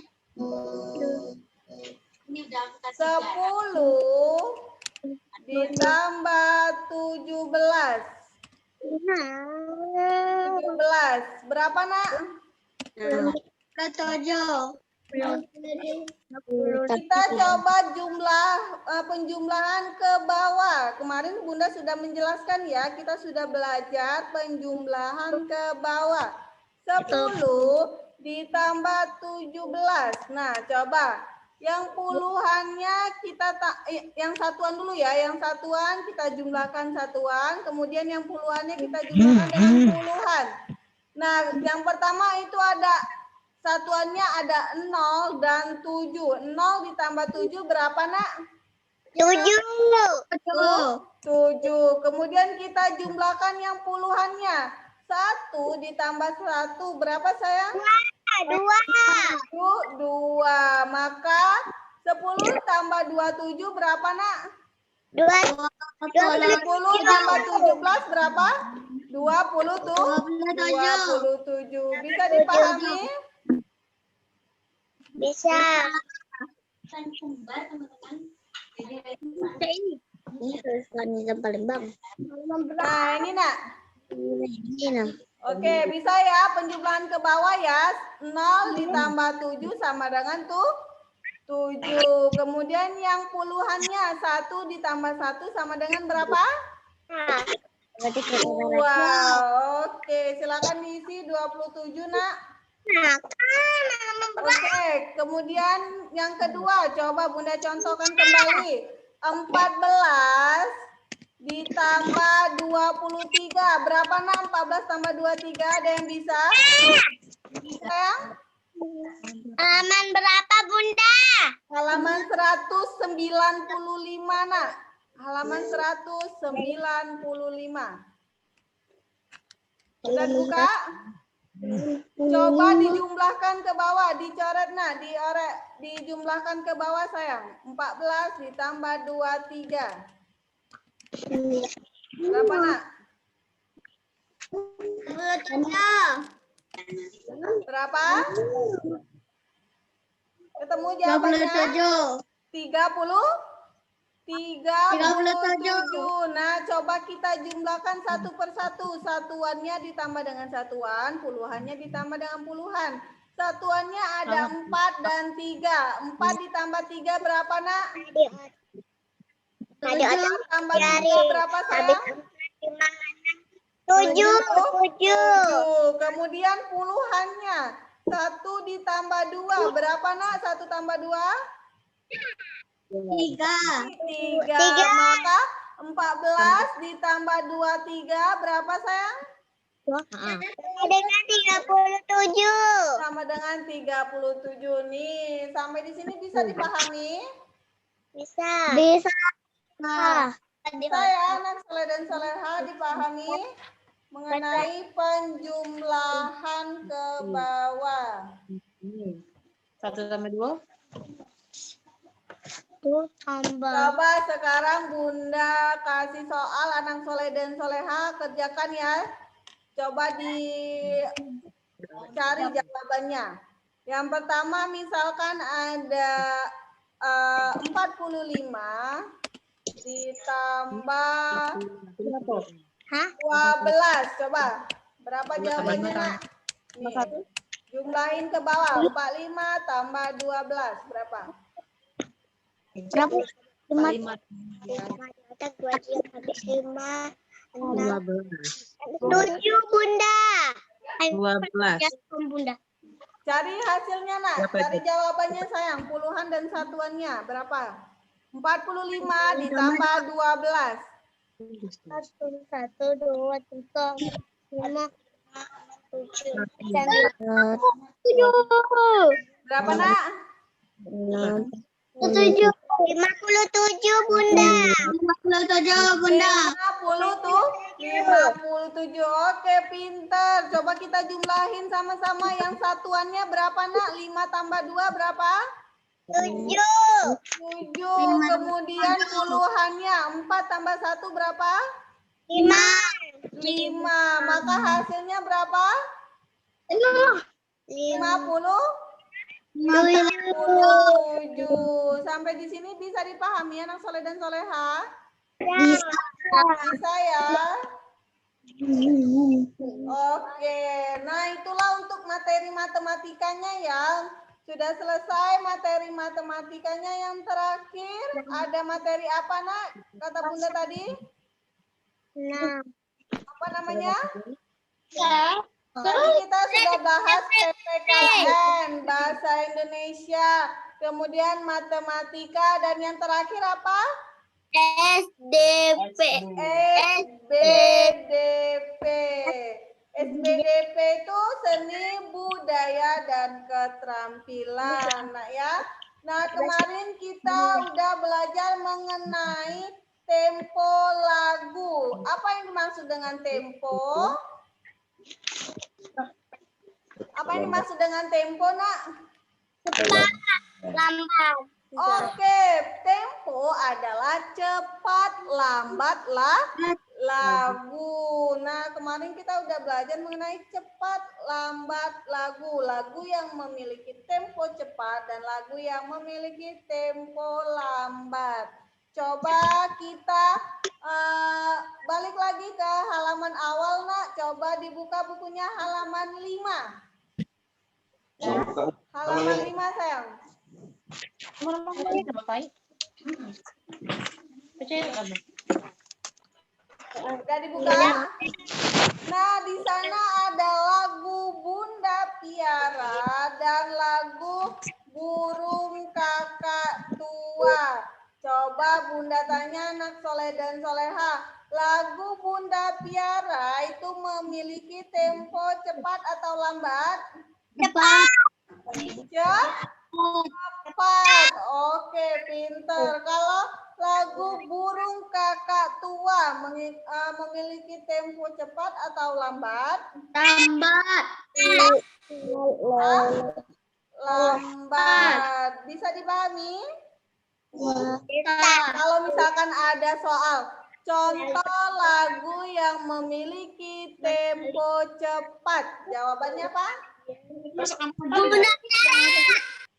ditambah 17. 17. Berapa, Nak? 27. Kita coba penjumlahan ke bawah. Kemarin Bunda sudah menjelaskan ya, kita sudah belajar penjumlahan ke bawah. 10 ditambah 17. Nah, coba yang puluhannya yang satuan dulu ya, yang satuan kita jumlahkan satuan, kemudian yang puluhannya kita jumlahkan dengan puluhan. Nah, yang pertama itu ada satuannya ada 0 dan 7. 0 ditambah 7 berapa, Nak? 7. Kemudian kita jumlahkan yang puluhannya. 1 ditambah 1 berapa, sayang? 2. Maka 10 tambah 27 berapa, Nak? 10 tambah 17 berapa? 27. Bisa dipahami? Bisa. Ini yang paling bang. Nah, ini, Nak. Oke, bisa ya penjumlahan ke bawah ya. 0 ditambah 7 sama dengan 7. Kemudian yang puluhannya 1 ditambah 1 sama dengan berapa? 2. Oke, silakan diisi 27, Nak. Oke, kemudian yang kedua, coba Bunda contohkan kembali. 14 ditambah 23. Berapa, Nak? 14 tambah 23, ada yang bisa? Sayang? Halaman berapa, Bunda? Halaman 195, Nak. Halaman 195. Sudah buka? Coba dijumlahkan ke bawah, dicoret, Nak, dijumlahkan ke bawah, sayang. 14 ditambah 23. Berapa, Nak? Berapa? Ketemu jawabannya? 30? 37. Nah, coba kita jumlahkan satu persatu. Satuannya ditambah dengan satuan, puluhannya ditambah dengan puluhan. Satuannya ada 4 dan 3. 4 ditambah 3 berapa, Nak? Tambah 3 berapa, sayang? 7. 7. Kemudian puluhannya. 1 ditambah 2. Berapa, Nak? 1 tambah 2? 3. Maka 14 ditambah 23 berapa, sayang? Dengan 37. Sama dengan 37 nih. Sampai di sini bisa dipahami? Bisa. Nah, bisa ya anak soleh dan soleha dipahami mengenai penjumlahan ke bawah. 1 tambah 2. Tambah. Coba sekarang Bunda kasih soal anak soleh dan soleha, kerjakan ya. Coba dicari jawabannya. Yang pertama misalkan ada 45 ditambah 12. Coba berapa jawabannya, Nak? Nih, jumlahin ke bawah. 45 tambah 12 berapa? Berapa? 5. 7, Bunda. 12. Bunda. Cari hasilnya, Nak. Berapa Cari itu? jawabannya, sayang. Puluhan dan satuannya berapa? 45 ditambah 12. 1, 2, 3, 5, 7. Berapa, Nak? 57, Bunda. 57, 57. Oke, pinter. Coba kita jumlahin sama-sama. Yang satuannya berapa, Nak? 5 tambah 2 berapa? 7. 7. Kemudian puluhannya 4 tambah 1 berapa? 5. 5. Maka hasilnya berapa? 50. 57. Sampai di sini bisa dipahami anak soleh dan soleha? Bisa ya? Oke. Nah, itulah untuk materi matematikanya ya. Sudah selesai materi matematikanya. Yang terakhir ada materi apa, Nak? Kata Bunda tadi? Apa namanya? Tadi kita sudah bahas PPKN, Bahasa Indonesia, kemudian matematika, dan yang terakhir apa? SDP. SBDP. SBDP itu seni, budaya, dan keterampilan. Nah ya. Nah, kemarin kita udah belajar mengenai tempo lagu. Apa yang dimaksud dengan tempo? Apa yang dimaksud dengan tempo, Nak? Lambat. Oke, tempo adalah cepat, lambat lagu. Nah, kemarin kita udah belajar mengenai cepat, lambat lagu. Lagu yang memiliki tempo cepat dan lagu yang memiliki tempo lambat. Coba kita balik lagi ke halaman awal, Nak. Coba dibuka bukunya halaman 5. Halaman 5, sayang. Udah dibuka? Nah, di sana ada lagu Bunda Piara dan lagu Burung Kakak Tua. Coba Bunda tanya anak soleh dan soleha, lagu Bunda Piara itu memiliki tempo cepat atau lambat? Cepat. Cepat. Oke, pinter. Kalau lagu Burung Kakak Tua memiliki tempo cepat atau lambat? Lambat. Lambat. Bisa dipahami? Kalau misalkan ada soal, contoh lagu yang memiliki tempo cepat, jawabannya apa?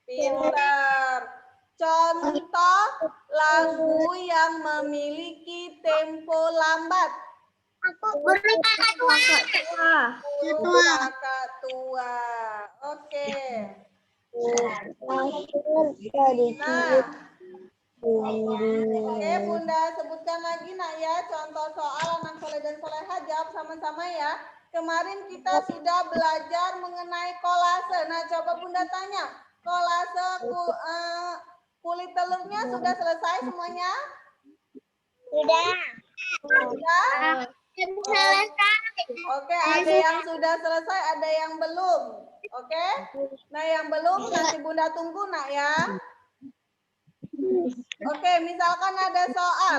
Pinter. Contoh lagu yang memiliki tempo lambat? Burung kakak tua. Burung kakak tua. Oke. Nah, oke Bunda sebutkan lagi nak ya contoh soal anak soleh dan soleha, jawab sama-sama ya. Kemarin kita sudah belajar mengenai kolase. Nah coba Bunda tanya, kolase kulit telurnya sudah selesai semuanya? Sudah. Sudah? Selesai. Oke, ada yang sudah selesai, ada yang belum. Oke? Nah yang belum nanti Bunda tunggu nak ya. Oke, misalkan ada soal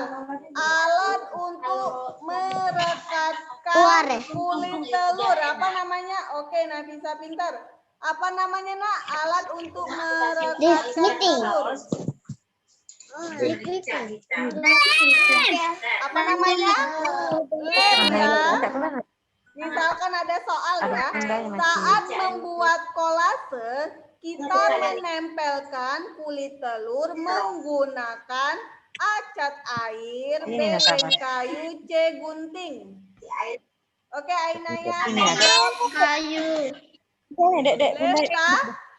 alat untuk merekatkan kulit telur, apa namanya? Oke, Nafisa pintar. Apa namanya nak? Alat untuk merekatkan telur. Apa namanya? Lem ya. Misalkan ada soal ya, saat membuat kolase, kita menempelkan kulit telur menggunakan acat air, beleng kayu, C gunting. Oke, Ainaya. Kayu.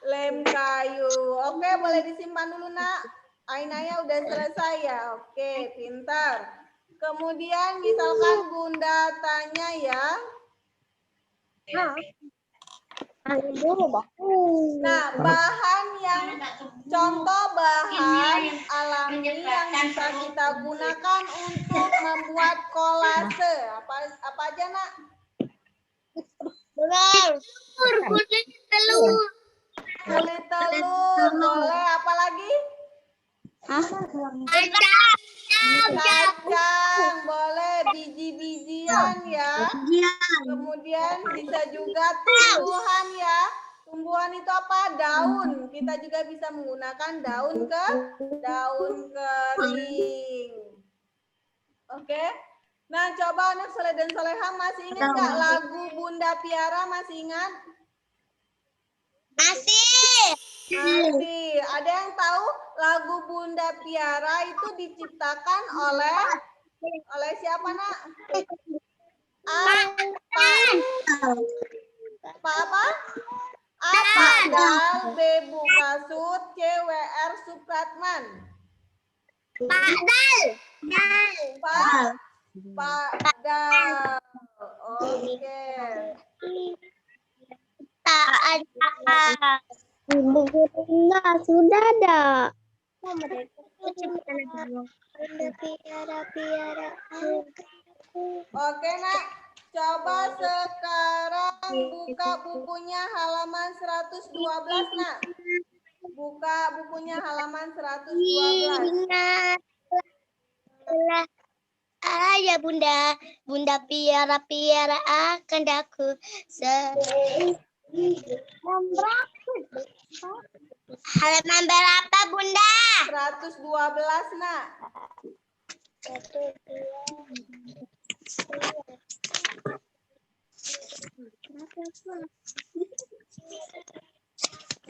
Lem kayu. Oke, boleh disimpan dulu nak. Ainaya udah selesai ya. Oke, pintar. Kemudian misalkan Bunda tanya ya. Nah, bahan yang contoh bahan alami yang bisa kita gunakan untuk membuat kolase. Apa aja nak? Kulit telur. Kulit telur, boleh apa lagi? Kacang, boleh biji-bijian ya. Kemudian bisa juga tumbuhan ya. Tumbuhan itu apa? Daun. Kita juga bisa menggunakan daun kering. Oke. Nah, coba anak soleh dan soleha masih ingat nggak lagu Bunda Piara? Masih ingat? Masih. Ada yang tahu lagu Bunda Piara itu diciptakan oleh siapa nak? Apa? Apa? Dal, Bebu Kasut, CWR Supratman. Pak Dal. Oke. Tak ada. Sudah ada. Oke nak, coba sekarang buka bukunya halaman 112 nak. Buka bukunya halaman 112. Ya Bunda, Bunda piara akan daku. Halaman berapa Bunda? 112 nak.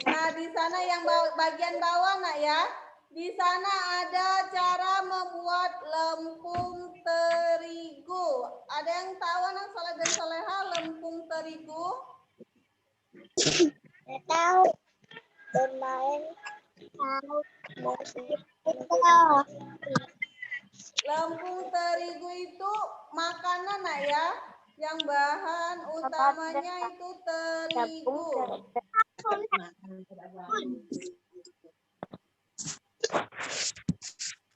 Nah, di sana yang bagian bawah nak ya. Di sana ada cara membuat lempung terigu. Ada yang tahu anak soleh dan soleha lempung terigu? Tahu. Bermain. Lempung terigu itu makanan nak ya. Yang bahan utamanya itu terigu.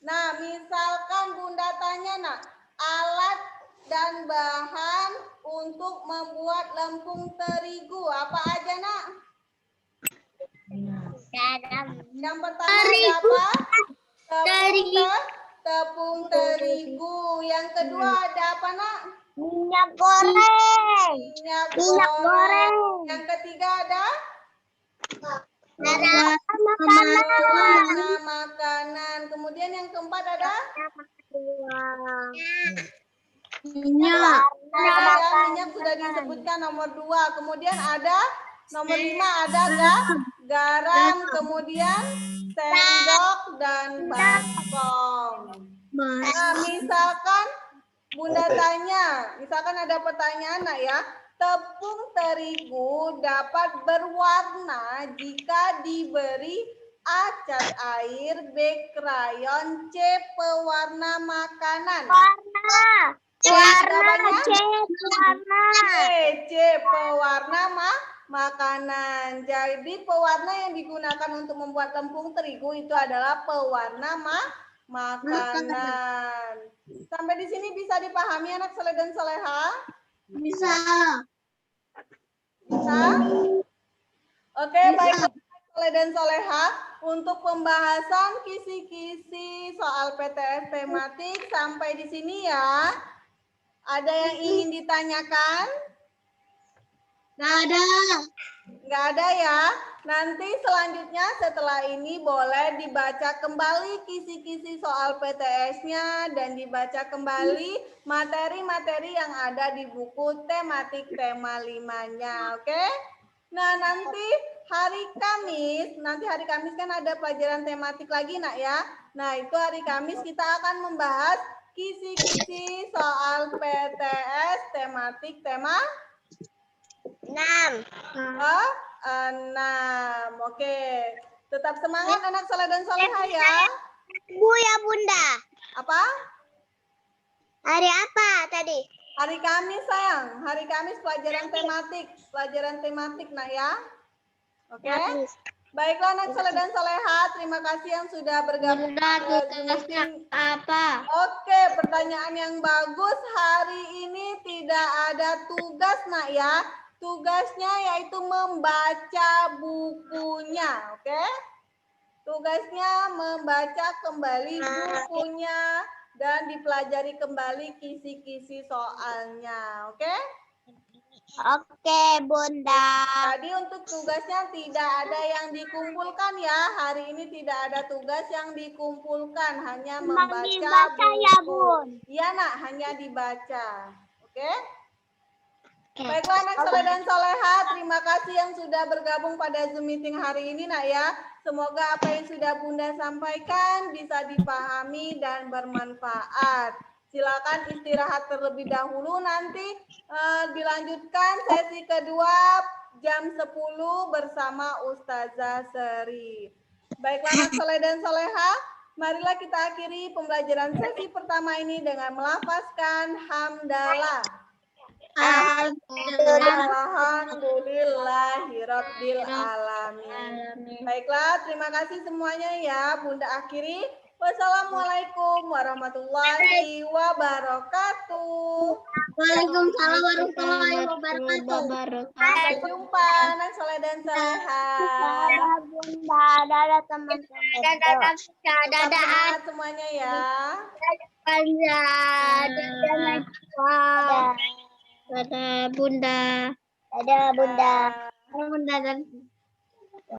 Nah, misalkan Bunda tanya nak, alat dan bahan untuk membuat lempung terigu apa aja nak? Yang pertama ada apa? Tepung terigu. Yang kedua ada apa nak? Minyak goreng. Minyak goreng. Yang ketiga ada? Warna makanan. Kemudian yang keempat ada? Minyak. Minyak sudah disebutkan nomor 2. Kemudian ada Nomor 5 ada garam, kemudian sendok dan baskom. Nah, misalkan Bunda tanya, misalkan ada pertanyaan nak ya, tepung terigu dapat berwarna jika diberi A cat air, B krayon, C pewarna makanan. C pewarna makanan. Jadi pewarna yang digunakan untuk membuat tepung terigu itu adalah pewarna makanan. Sampai di sini bisa dipahami anak soleh dan soleha? Bisa. Bisa? Oke, baik soleh dan soleha. Untuk pembahasan kisi-kisi soal PTS tematik sampai di sini ya. Ada yang ingin ditanyakan? Nggak ada. Nggak ada ya. Nanti selanjutnya setelah ini boleh dibaca kembali kisi-kisi soal PTS-nya dan dibaca kembali materi-materi yang ada di buku tematik tema 5-nya. Oke? Nah, nanti hari Kamis kan ada pelajaran tematik lagi nak ya. Nah, itu hari Kamis kita akan membahas kisi-kisi soal PTS tematik tema 6. 6. Oke. Tetap semangat anak soleh dan soleha ya. Bu ya Bunda. Apa? Hari apa tadi? Hari Kamis sayang. Hari Kamis pelajaran tematik nak ya. Oke. Baiklah anak soleh dan soleha. Terima kasih yang sudah bergabung. Apa? Oke, pertanyaan yang bagus. Hari ini tidak ada tugas nak ya. Tugasnya yaitu membaca bukunya, oke? Tugasnya membaca kembali bukunya dan dipelajari kembali kisi-kisi soalnya, oke? Oke, Bunda. Tadi untuk tugasnya tidak ada yang dikumpulkan ya. Hari ini tidak ada tugas yang dikumpulkan, hanya membaca buku. Ya, Bun. Iya nak, hanya dibaca, oke? Baiklah anak soleh dan soleha, terima kasih yang sudah bergabung pada Zoom meeting hari ini nak ya. Semoga apa yang sudah Bunda sampaikan bisa dipahami dan bermanfaat. Silakan istirahat terlebih dahulu, nanti dilanjutkan sesi kedua jam 10 bersama Ustazah Seri. Baiklah anak soleh dan soleha, marilah kita akhiri pembelajaran sesi pertama ini dengan melafazkan hamdalah. Alhamdulillahirabbil alamin. Baiklah, terima kasih semuanya ya. Bunda akhiri. Wassalamualaikum warahmatullahi wabarakatuh. Waalaikumsalam warahmatullahi wabarakatuh. Sampai jumpa anak soleh dan soleha. Dadah Bunda, dadah teman-teman. Dadah Semangat semuanya ya. Dadah Bunda. Dadah Bunda. Bunda dan